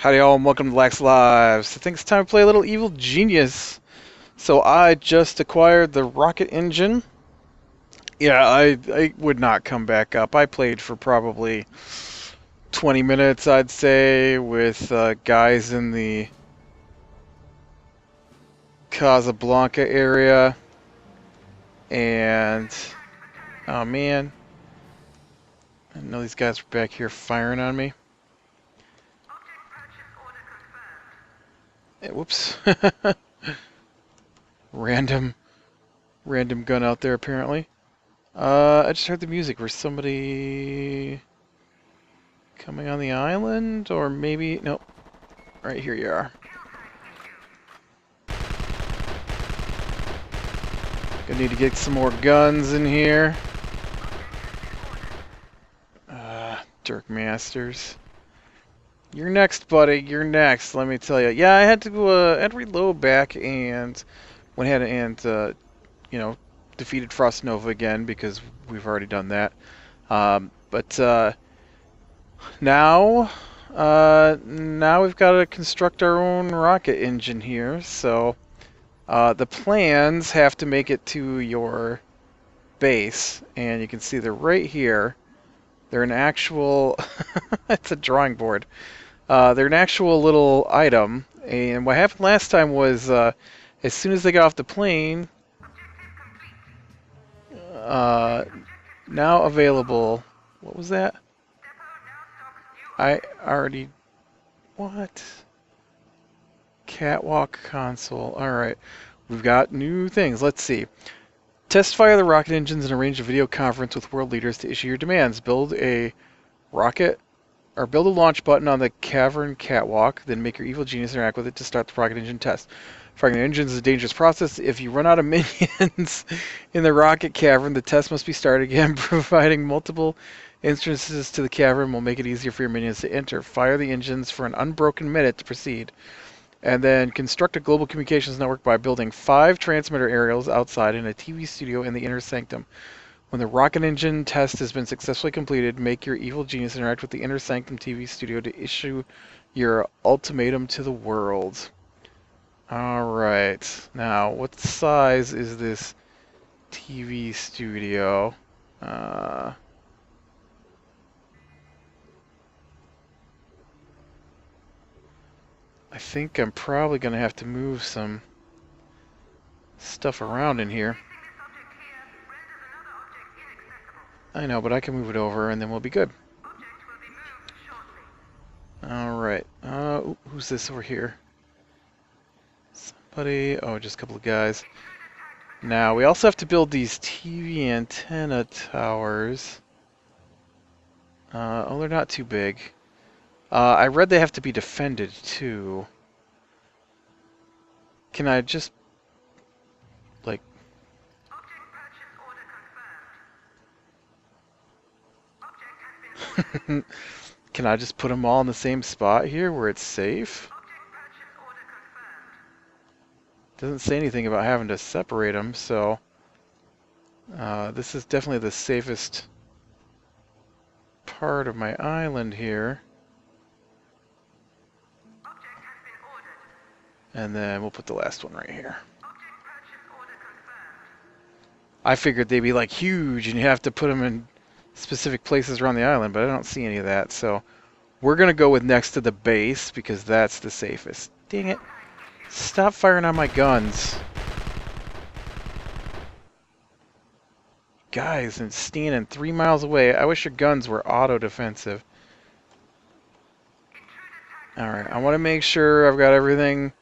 Howdy all and welcome to Lax Lives. I think it's time to play a little Evil Genius. So I just acquired the rocket engine. Yeah, I would not come back up. I played for probably 20 minutes, I'd say, with guys in the Casablanca area. And, oh man, I know these guys are back here firing on me. Whoops. Random gun out there apparently. I just heard the music. Was somebody coming on the island? Or maybe... Nope. Right here you are. Gonna need to get some more guns in here. Dirk Masters. You're next, buddy. You're next, let me tell you. Yeah, I had to reload back and went ahead and, you know, defeated Frost Nova again because we've already done that. But now we've got to construct our own rocket engine here. So the plans have to make it to your base, and you can see they're right here. They're an actual, it's a drawing board. They're an actual little item, and what happened last time was as soon as they got off the plane, now available, what was that? I already, what? Catwalk console, alright. We've got new things, let's see. Test fire the rocket engines and arrange a video conference with world leaders to issue your demands. Build a rocket, or build a launch button on the cavern catwalk, then make your evil genius interact with it to start the rocket engine test. Firing the engines is a dangerous process. If you run out of minions in the rocket cavern, the test must be started again. Providing multiple entrances to the cavern will make it easier for your minions to enter. Fire the engines for an unbroken minute to proceed. And then construct a global communications network by building 5 transmitter aerials outside and a TV studio in the inner sanctum. When the rocket engine test has been successfully completed, make your evil genius interact with the inner sanctum TV studio to issue your ultimatum to the world. Alright, now what size is this TV studio? I think I'm probably going to have to move some stuff around in here. I know, but I can move it over and then we'll be good. Alright, who's this over here? Somebody, oh, just a couple of guys. Now, we also have to build these TV antenna towers. Oh, they're not too big. I read they have to be defended, too. Can I just, like... Can I just put them all in the same spot here where it's safe? Doesn't say anything about having to separate them, so... this is definitely the safest part of my island here. And then we'll put the last one right here. I figured they'd be like huge and you have to put them in specific places around the island, but I don't see any of that. So we're going to go with next to the base because that's the safest. Dang it. Stop firing on my guns. Guys, and standing 3 miles away. I wish your guns were auto-defensive. Alright, I want to make sure I've got everything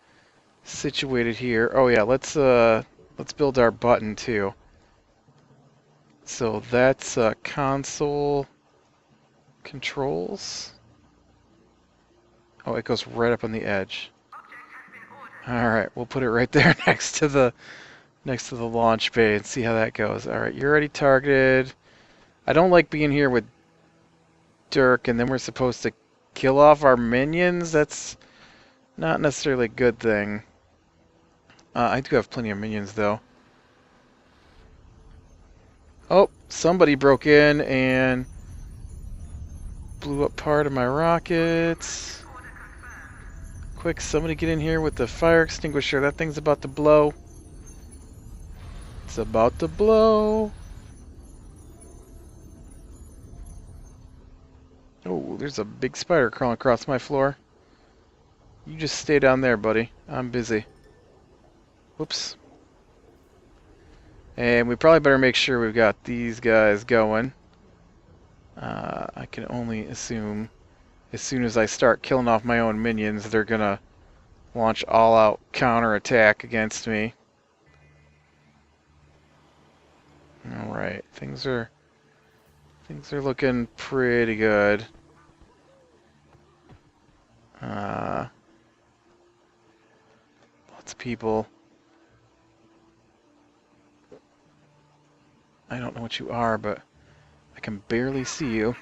situated here. Oh yeah, let's build our button too. So that's console controls. Oh, it goes right up on the edge. Alright, we'll put it right there next to the launch bay and see how that goes. Alright, you're already targeted. I don't like being here with Dirk and then we're supposed to kill off our minions. That's not necessarily a good thing. I do have plenty of minions, though. Oh, somebody broke in and blew up part of my rockets. Quick, somebody get in here with the fire extinguisher. That thing's about to blow. It's about to blow. Oh, there's a big spider crawling across my floor. You just stay down there, buddy. I'm busy. Whoops. And we probably better make sure we've got these guys going. I can only assume as soon as I start killing off my own minions, they're gonna launch all-out counterattack against me. Alright, things are looking pretty good. Lots of people. I don't know what you are, but I can barely see you.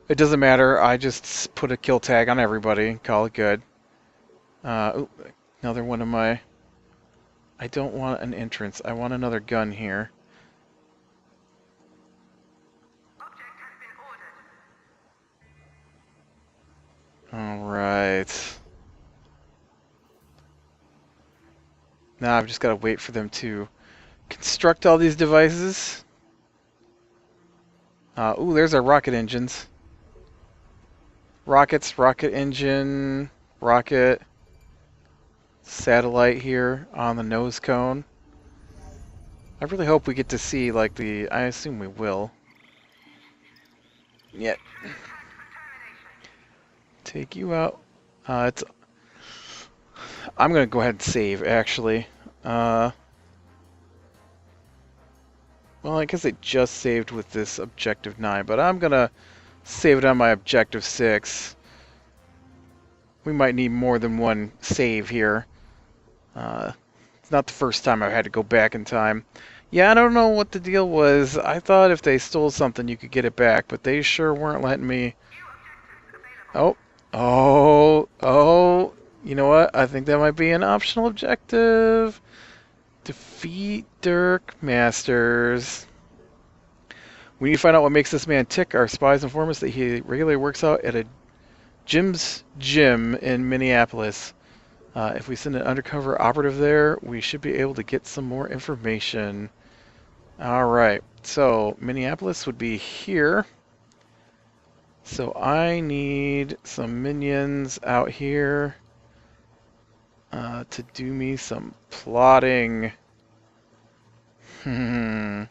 It doesn't matter, I just put a kill tag on everybody and call it good. Ooh, another one of my... I don't want an entrance, I want another gun here. Alright. Now I've just got to wait for them to construct all these devices. Ooh, there's our rocket engines. Rockets, rocket engine, rocket, satellite here on the nose cone. I really hope we get to see, like, the... I assume we will. Yeah. Take you out. I'm gonna go ahead and save, actually. Well, I guess I just saved with this objective 9, but I'm gonna save it on my objective 6. We might need more than one save here. It's not the first time I've had to go back in time. Yeah, I don't know what the deal was. I thought if they stole something you could get it back, but they sure weren't letting me... Oh, you know what? I think that might be an optional objective. Defeat Dirk Masters. We need to find out what makes this man tick. Our spies inform us that he regularly works out at a Jim's Gym in Minneapolis. If we send an undercover operative there, we should be able to get some more information. Alright, so Minneapolis would be here. So I need some minions out here to do me some plotting. And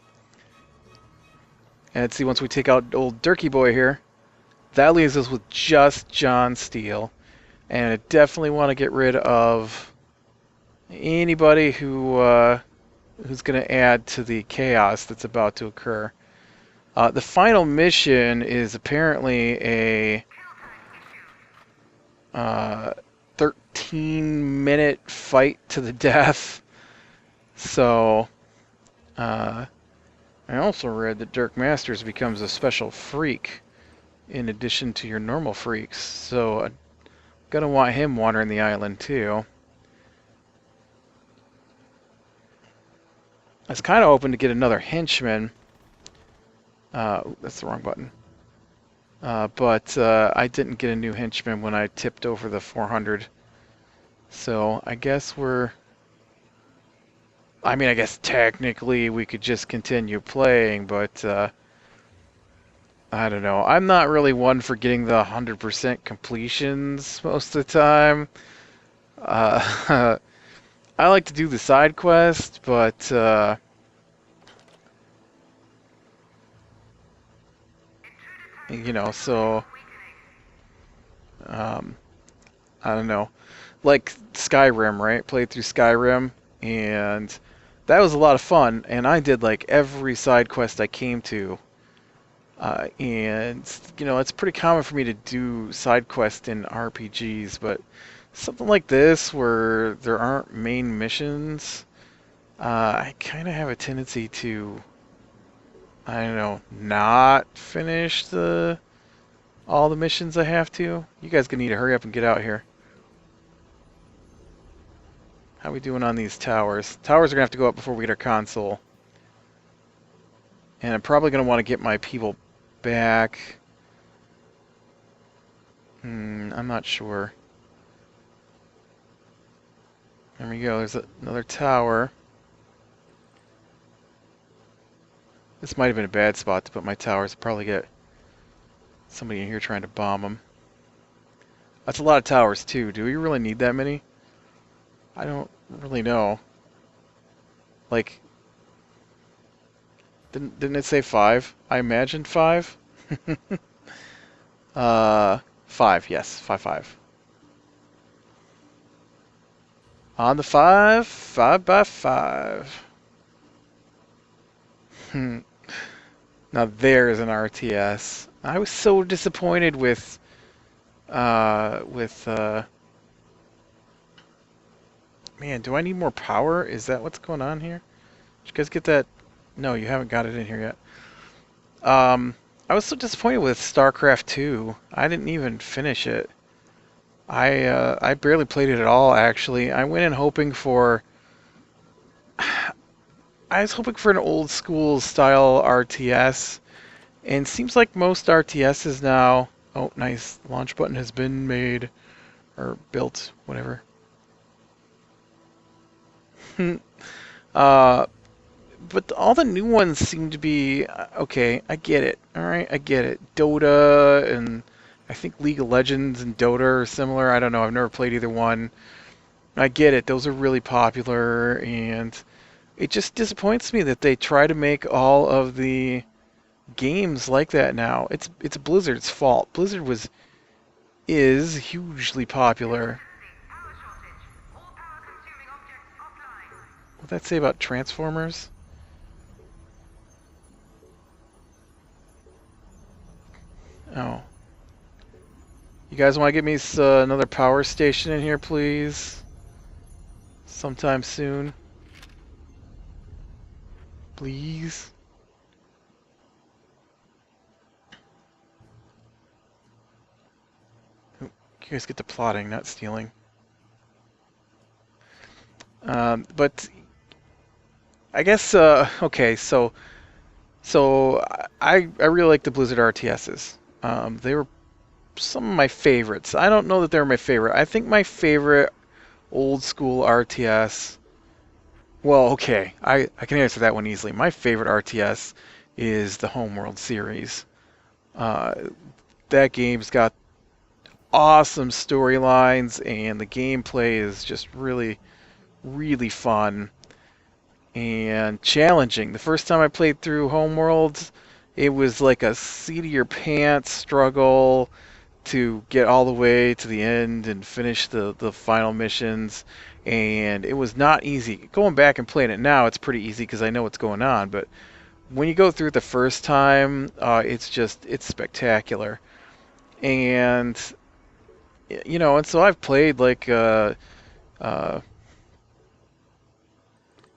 see, once we take out old Durkee boy here, that leaves us with just John Steele. And I definitely want to get rid of anybody who's going to add to the chaos that's about to occur. The final mission is apparently a 13-minute fight to the death. So, I also read that Dirk Masters becomes a special freak in addition to your normal freaks. So, I'm going to want him wandering the island too. I was kind of hoping to get another henchman. That's the wrong button. But I didn't get a new henchman when I tipped over the 400. So I guess I guess technically we could just continue playing, but I don't know. I'm not really one for getting the 100% completions most of the time. I like to do the side quest, but you know, so I don't know. Like Skyrim, right? Played through Skyrim, and that was a lot of fun. And I did like every side quest I came to. And you know, it's pretty common for me to do side quests in RPGs, but something like this where there aren't main missions, I kind of have a tendency to, I don't know, not finish all the missions I have to. You guys gonna need to hurry up and get out here. How we doing on these towers? Towers are gonna have to go up before we get our console. And I'm probably gonna want to get my people back. I'm not sure. There we go. There's another tower. This might have been a bad spot to put my towers. Probably get somebody in here trying to bomb them. That's a lot of towers, too. Do we really need that many? I don't really know. Like, didn't it say 5? I imagined 5. 5, yes. 5, 5. On the 5, 5 by 5. Now there's an RTS. I was so disappointed with man, do I need more power? Is that what's going on here? Did you guys get that? No, you haven't got it in here yet. I was so disappointed with StarCraft 2. I didn't even finish it. I barely played it at all, actually. I went in hoping for... I was hoping for an old school style RTS, and it seems like most RTSs now... Oh, nice. Launch button has been made, or built, whatever. But all the new ones seem to be... Okay, I get it. Alright, I get it. Dota, and I think League of Legends and Dota are similar. I don't know, I've never played either one. I get it, those are really popular, and it just disappoints me that they try to make all of the games like that now. It's Blizzard's fault. Blizzard is hugely popular. What'd that say about Transformers? Oh. You guys want to get me another power station in here, please? Sometime soon. Please? You guys get to plotting, not stealing. But I guess, okay, so I really like the Blizzard RTSs. They were some of my favorites. I don't know that they were my favorite. I think my favorite old school RTS... Well, okay, I can answer that one easily. My favorite RTS is the Homeworld series. That game's got awesome storylines, and the gameplay is just really, really fun and challenging. The first time I played through Homeworld, it was like a seat-of-your-pants struggle to get all the way to the end and finish the final missions, and it was not easy. Going back and playing it now, it's pretty easy because I know what's going on, but when you go through it the first time, it's spectacular. And you know, and so I've played like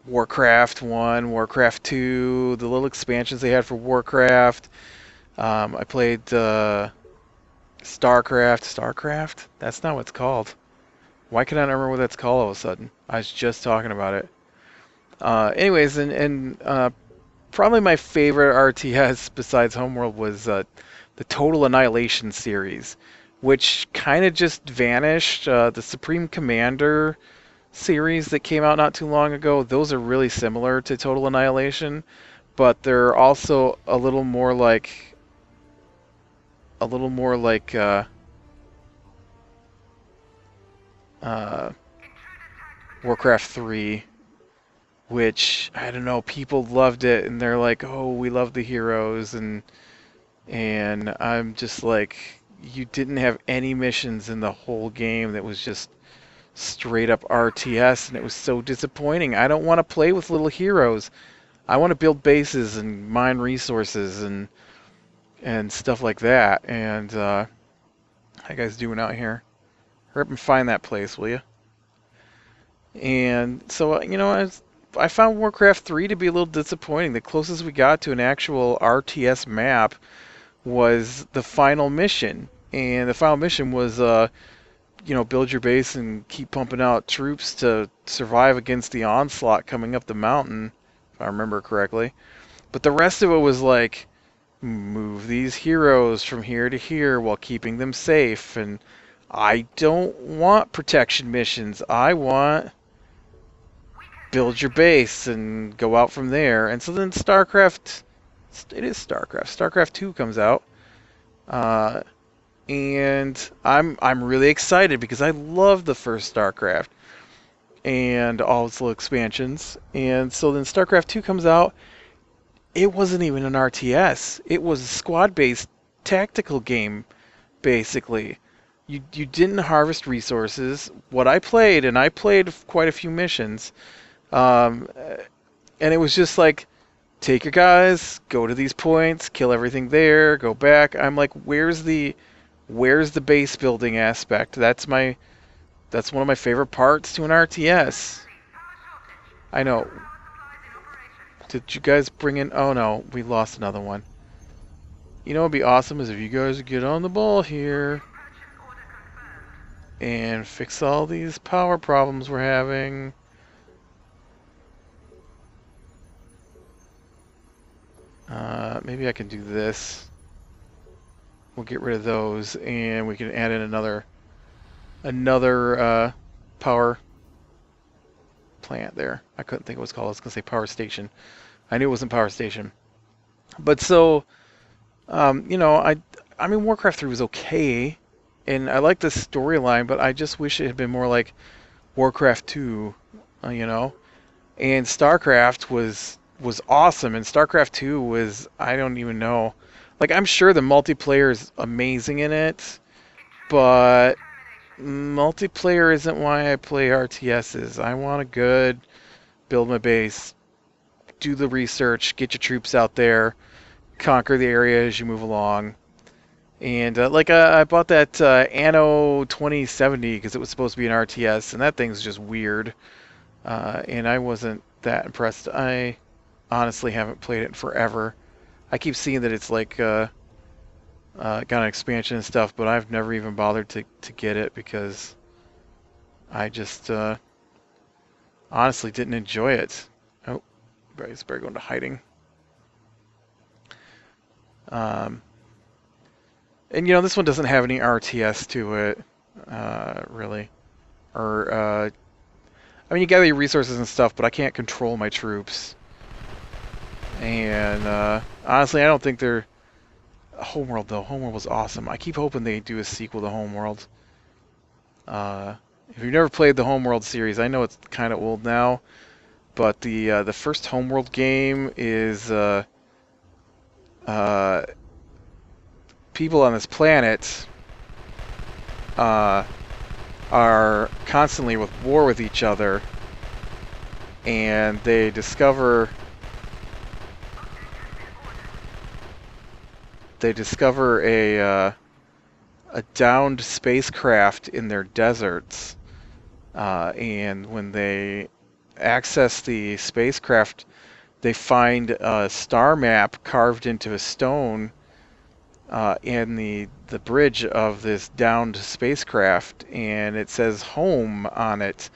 Warcraft 1, Warcraft 2, the little expansions they had for Warcraft. I played StarCraft? That's not what it's called. Why can I not remember what that's called all of a sudden? I was just talking about it. Anyways, and probably my favorite RTS besides Homeworld was the Total Annihilation series, which kind of just vanished. The Supreme Commander series that came out not too long ago, those are really similar to Total Annihilation, but they're also a little more like Warcraft 3, which, I don't know, people loved it, and they're like, oh, we love the heroes, and I'm just like, you didn't have any missions in the whole game that was just straight up RTS, and it was so disappointing. I don't want to play with little heroes. I want to build bases and mine resources and stuff like that. And how you guys doing out here? Hurry up and find that place, will you? And so, you know, I found Warcraft 3 to be a little disappointing. The closest we got to an actual RTS map was the final mission. And the final mission was, you know, build your base and keep pumping out troops to survive against the onslaught coming up the mountain, if I remember correctly. But the rest of it was like, move these heroes from here to here while keeping them safe. And I don't want protection missions. I want build your base and go out from there. And so then StarCraft, it is StarCraft. StarCraft 2 comes out, uh, and I'm really excited because I love the first StarCraft and all its little expansions. And so then StarCraft 2 comes out. It wasn't even an RTS. It was a squad-based tactical game, basically. You didn't harvest resources. What I played, and I played quite a few missions, um, and it was just like, take your guys, go to these points, kill everything there, go back. I'm like, where's the base building aspect? That's one of my favorite parts to an RTS. I know. Did you guys bring in? Oh no, we lost another one. You know what'd be awesome is if you guys get on the ball here and fix all these power problems we're having. Maybe I can do this. We'll get rid of those, and we can add in another power plant there. I couldn't think what it was called. I was gonna say power station. I knew it wasn't power station. But so, I mean, Warcraft 3 was okay, and I like the storyline, but I just wish it had been more like Warcraft 2, And StarCraft was awesome, and StarCraft 2 was, I don't even know. Like, I'm sure the multiplayer is amazing in it, but multiplayer isn't why I play RTSs. I want a good build my base, do the research, get your troops out there, conquer the area as you move along. And I bought that Anno 2070 because it was supposed to be an RTS, and that thing's just weird. And I wasn't that impressed. I honestly haven't played it in forever. I keep seeing that it's like got an expansion and stuff, but I've never even bothered to get it because I just honestly didn't enjoy it. Oh, I better go into hiding. And this one doesn't have any RTS to it, really. Or I mean, you gather your resources and stuff, but I can't control my troops. And honestly, I don't think they're Homeworld though. Homeworld was awesome. I keep hoping they do a sequel to Homeworld. If you've never played the Homeworld series, I know it's kind of old now, but the first Homeworld game is people on this planet are constantly with war with each other, and they discover a downed spacecraft in their deserts, and when they access the spacecraft, they find a star map carved into a stone in the bridge of this downed spacecraft, and it says home on it,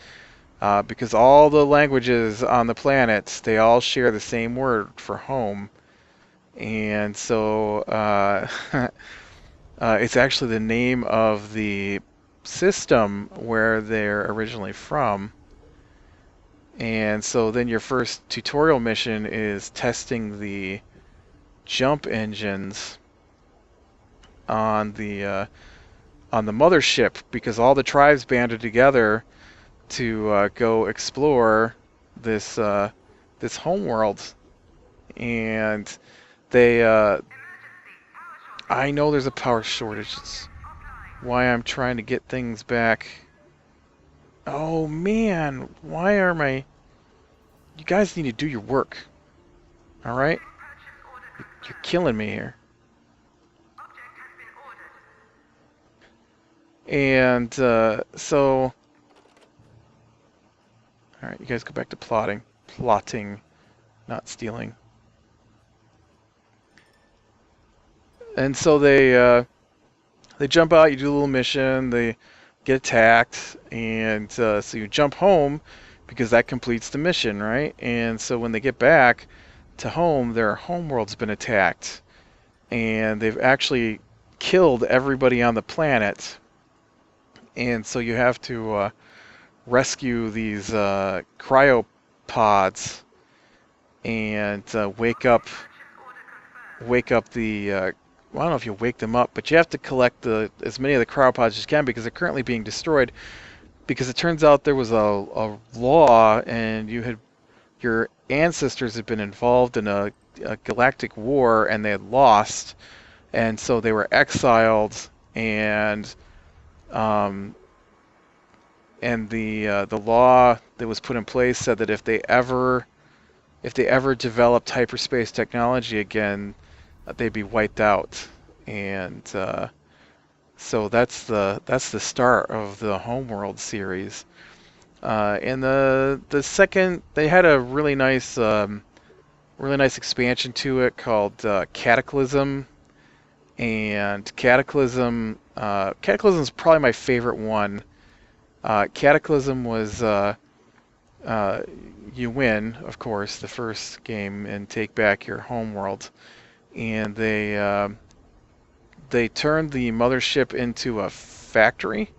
because all the languages on the planet, they all share the same word for home. And so it's actually the name of the system where they're originally from. And so then your first tutorial mission is testing the jump engines on the mothership, because all the tribes banded together to go explore this homeworld. And they I know there's a power shortage. It's why I'm trying to get things back. Oh man, why are my... You guys need to do your work. Alright? You're killing me here. And so... Alright, you guys go back to plotting. Plotting, not stealing. And so they jump out, you do a little mission, they get attacked, and so you jump home because that completes the mission, right? And so when they get back to home, their homeworld's been attacked, and they've actually killed everybody on the planet. And so you have to rescue these cryo pods and wake up the. Well, I don't know if you wake them up, but you have to collect as many of the cryopods as you can because they're currently being destroyed. Because it turns out there was a law, and your ancestors had been involved in a galactic war, and they had lost, and so they were exiled, and um, the law that was put in place said that if they ever developed hyperspace technology again, they'd be wiped out. And so that's the start of the Homeworld series. And the second, they had a really nice expansion to it called Cataclysm. And Cataclysm is probably my favorite one. Cataclysm was you win, of course, the first game and take back your homeworld, and they turned the mothership into a factory,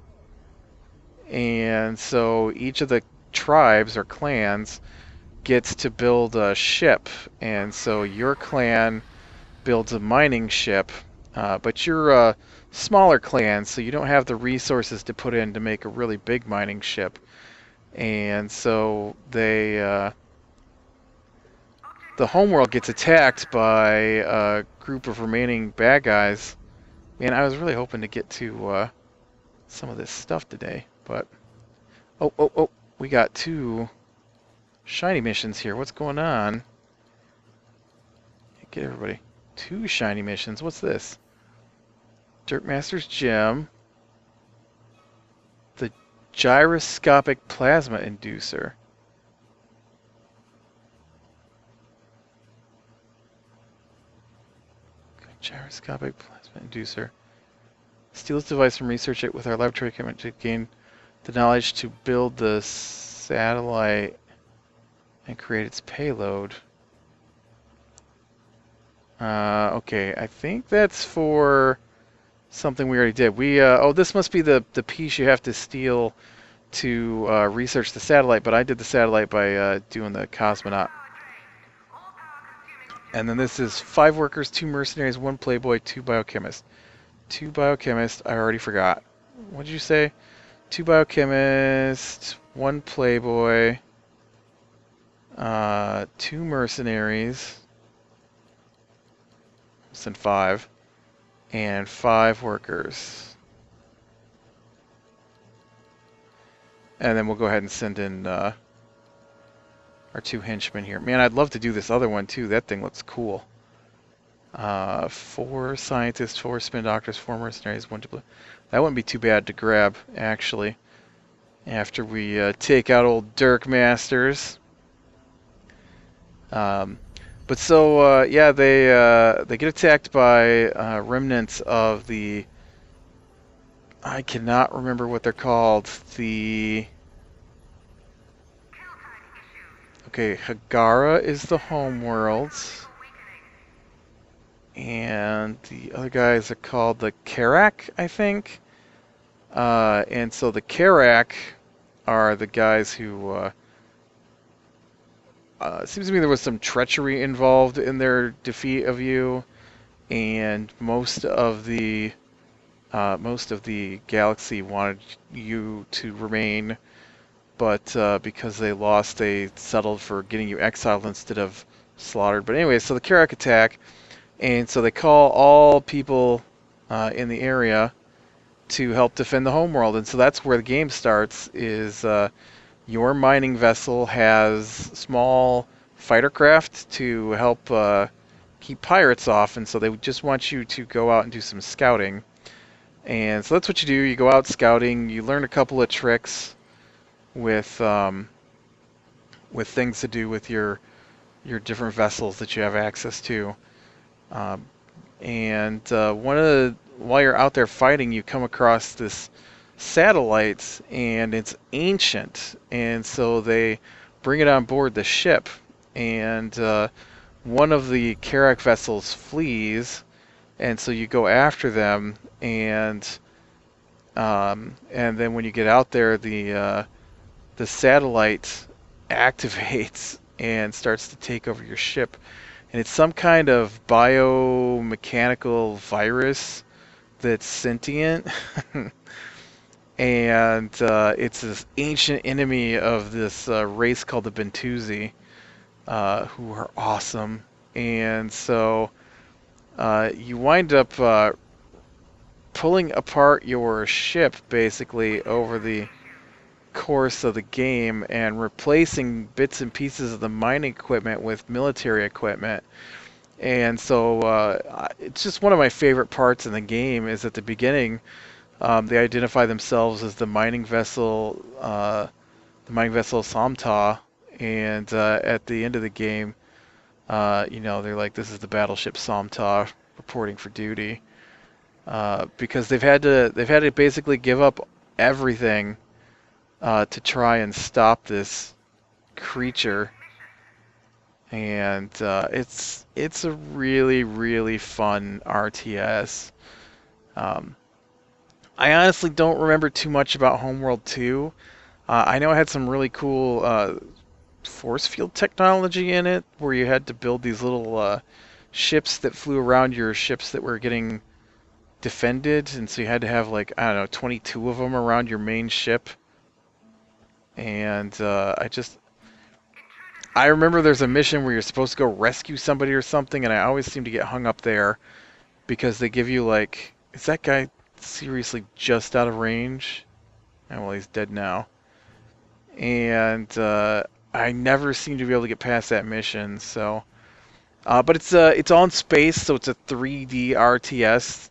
and so each of the tribes or clans gets to build a ship, and so your clan builds a mining ship, but you're a smaller clan, so you don't have the resources to put in to make a really big mining ship. And so the homeworld gets attacked by a group of remaining bad guys. Man, I was really hoping to get to some of this stuff today, but oh, we got 2 shiny missions here. What's going on? Get everybody. 2 shiny missions. What's this? Dirt Master's Gem. The Gyroscopic Plasma Inducer. Gyroscopic Plasma Inducer. Steal this device and research it with our laboratory equipment to gain the knowledge to build the satellite and create its payload. Okay, I think that's for something we already did. Oh, this must be the piece you have to steal to research the satellite, but I did the satellite by doing the cosmonaut. And then this is 5 workers, 2 mercenaries, 1 playboy, 2 biochemists. 2 biochemists, I already forgot. What did you say? 2 biochemists, 1 playboy, 2 mercenaries, and 5, and 5 workers. And then we'll go ahead and send in our 2 henchmen here. Man, I'd love to do this other one too. That thing looks cool. 4 scientists, 4 spin doctors, 4 mercenaries, 1 to. That wouldn't be too bad to grab, actually. After we take out old Dirk Masters. But so yeah, they get attacked by remnants of the. I cannot remember what they're called. Okay, Hagara is the homeworld. And the other guys are called the Karak, I think. And so the Karak are the guys who... it seems to me there was some treachery involved in their defeat of you. And most of the galaxy wanted you to remain. But because they lost, they settled for getting you exiled instead of slaughtered. But anyway, so the Karak attack... And so they call all people in the area to help defend the homeworld. And so that's where the game starts, is your mining vessel has small fighter craft to help keep pirates off. And so they just want you to go out and do some scouting. And so that's what you do. You go out scouting. You learn a couple of tricks with things to do with your different vessels that you have access to. While you're out there fighting, you come across this satellite, and it's ancient, and so they bring it on board the ship, and one of the Karak vessels flees, and so you go after them, and then when you get out there, the satellite activates and starts to take over your ship. And it's some kind of biomechanical virus that's sentient. And it's this ancient enemy of this race called the Bentusi, who are awesome. And so you wind up pulling apart your ship basically over the course of the game and replacing bits and pieces of the mining equipment with military equipment. And so it's just one of my favorite parts in the game is at the beginning. They identify themselves as the mining vessel Samta, and at the end of the game, they're like, "This is the battleship Samta reporting for duty," because they've had to basically give up everything to try and stop this creature, and it's a really really fun RTS. I honestly don't remember too much about Homeworld 2. I know it had some really cool force field technology in it, where you had to build these little ships that flew around your ships that were getting defended, and so you had to have like, I don't know, 22 of them around your main ship. And I remember there's a mission where you're supposed to go rescue somebody or something, and I always seem to get hung up there because they give you like, is that guy seriously just out of range? Oh, well, he's dead now. And I never seem to be able to get past that mission. So, but it's on space, so it's a 3D RTS.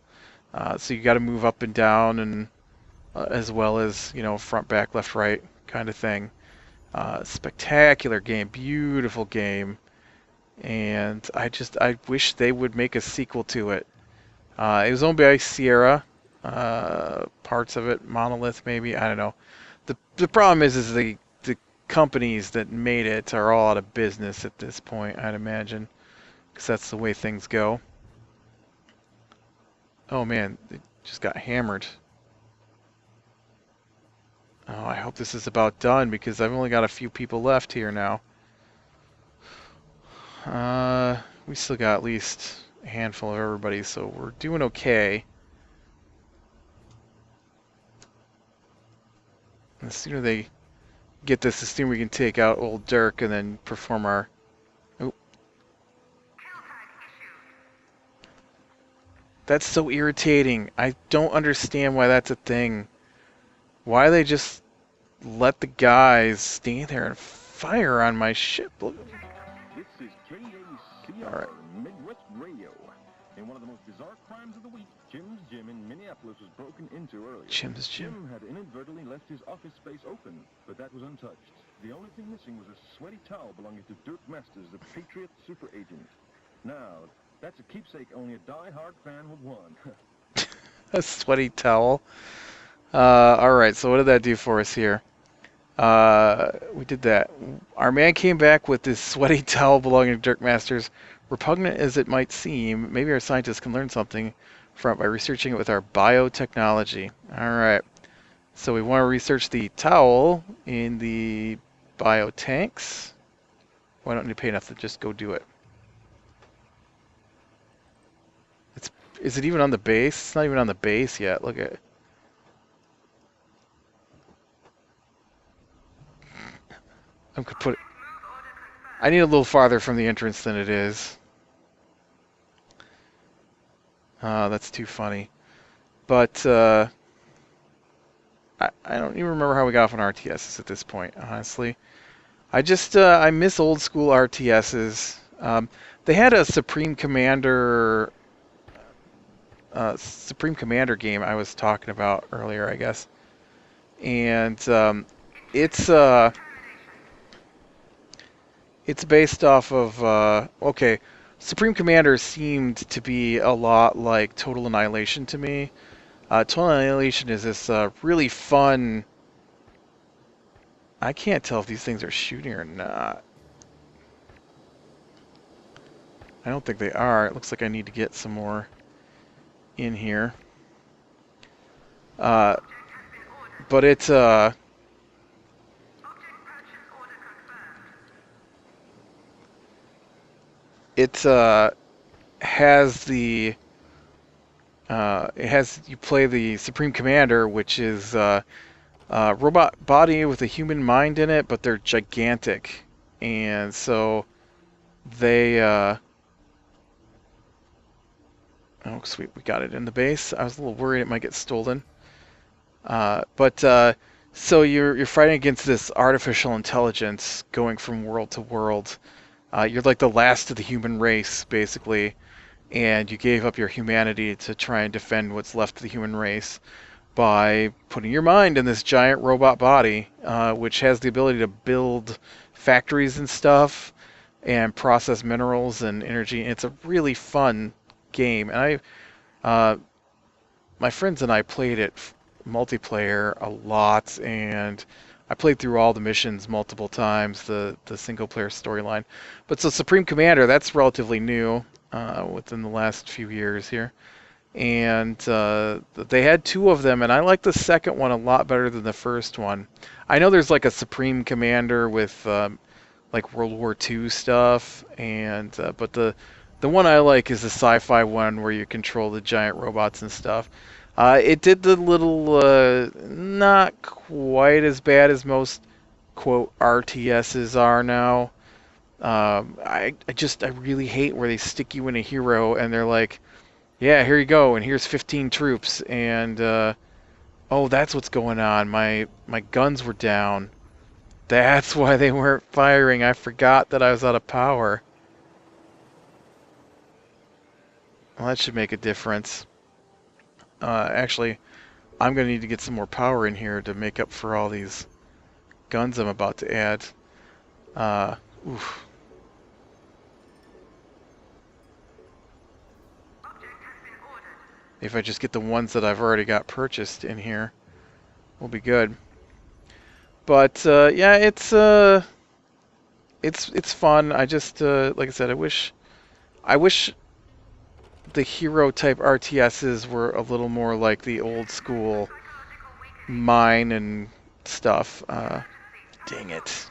So you got to move up and down, and as well as front, back, left, right kind of thing. Spectacular game, beautiful game, and I wish they would make a sequel to it. It was owned by Sierra, parts of it, Monolith maybe, I don't know. The problem is the companies that made it are all out of business at this point, I'd imagine, because that's the way things go. Oh man, they just got hammered. Oh, I hope this is about done because I've only got a few people left here now. We still got at least a handful of everybody, so we're doing okay. And the sooner they get this, the sooner we can take out old Dirk and then perform our... Oh. That's so irritating. I don't understand why that's a thing. Why they just let the guys stand there and fire on my ship? This is KACR, All right. Midwest Radio. In one of the most bizarre crimes of the week, Jim's Gym in Minneapolis was broken into earlier. Jim's Gym. Jim had inadvertently left his office space open, but that was untouched. The only thing missing was a sweaty towel belonging to Dirk Masters, the Patriot super agent. Now, that's a keepsake only a die-hard fan would want. A sweaty towel. Alright, so what did that do for us here? We did that. Our man came back with this sweaty towel belonging to Dirk Masters. Repugnant as it might seem, maybe our scientists can learn something from it by researching it with our biotechnology. Alright, so we want to research the towel in the biotanks. Well, I don't need to pay enough to just go do it. Is it even on the base? It's not even on the base yet. Look at it. I could put it. I need a little farther from the entrance than it is. That's too funny. But I don't even remember how we got off on RTSs at this point, honestly. I miss old school RTSs. They had a Supreme Commander game I was talking about earlier, I guess. And it's based off of, okay, Supreme Commander seemed to be a lot like Total Annihilation to me. Total Annihilation is this really fun... I can't tell if these things are shooting or not. I don't think they are. It looks like I need to get some more in here. But it's... it has the you play the Supreme Commander, which is robot body with a human mind in it, but they're gigantic, and so they oh sweet, we got it in the base. I was a little worried it might get stolen. But so you're fighting against this artificial intelligence going from world to world. You're like the last of the human race, basically, and you gave up your humanity to try and defend what's left of the human race by putting your mind in this giant robot body, which has the ability to build factories and stuff and process minerals and energy. And it's a really fun game, and my friends and I played it multiplayer a lot, and I played through all the missions multiple times, the single player storyline. But so Supreme Commander, that's relatively new within the last few years here. And they had two of them, and I like the second one a lot better than the first one. I know there's like a Supreme Commander with like World War II stuff, and but the one I like is the sci-fi one where you control the giant robots and stuff. It did the little, not quite as bad as most, quote, RTSs are now. I really hate where they stick you in a hero and they're like, yeah, here you go, and here's 15 troops, and, oh, that's what's going on. My guns were down. That's why they weren't firing. I forgot that I was out of power. Well, that should make a difference. Actually, I'm going to need to get some more power in here to make up for all these guns I'm about to add. Oof. If I just get the ones that I've already got purchased in here, we'll be good. But yeah, it's fun. I just like I said, I wish the hero type RTSs were a little more like the old school mine and stuff. Dang it.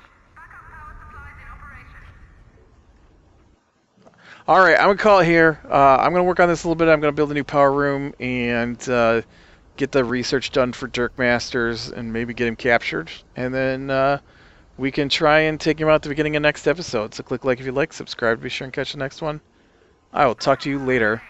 Alright, I'm going to call it here. I'm going to work on this a little bit. I'm going to build a new power room and get the research done for Dirk Masters and maybe get him captured. And then we can try and take him out at the beginning of next episode. So click like if you like, subscribe to be sure and catch the next one. I will talk to you later.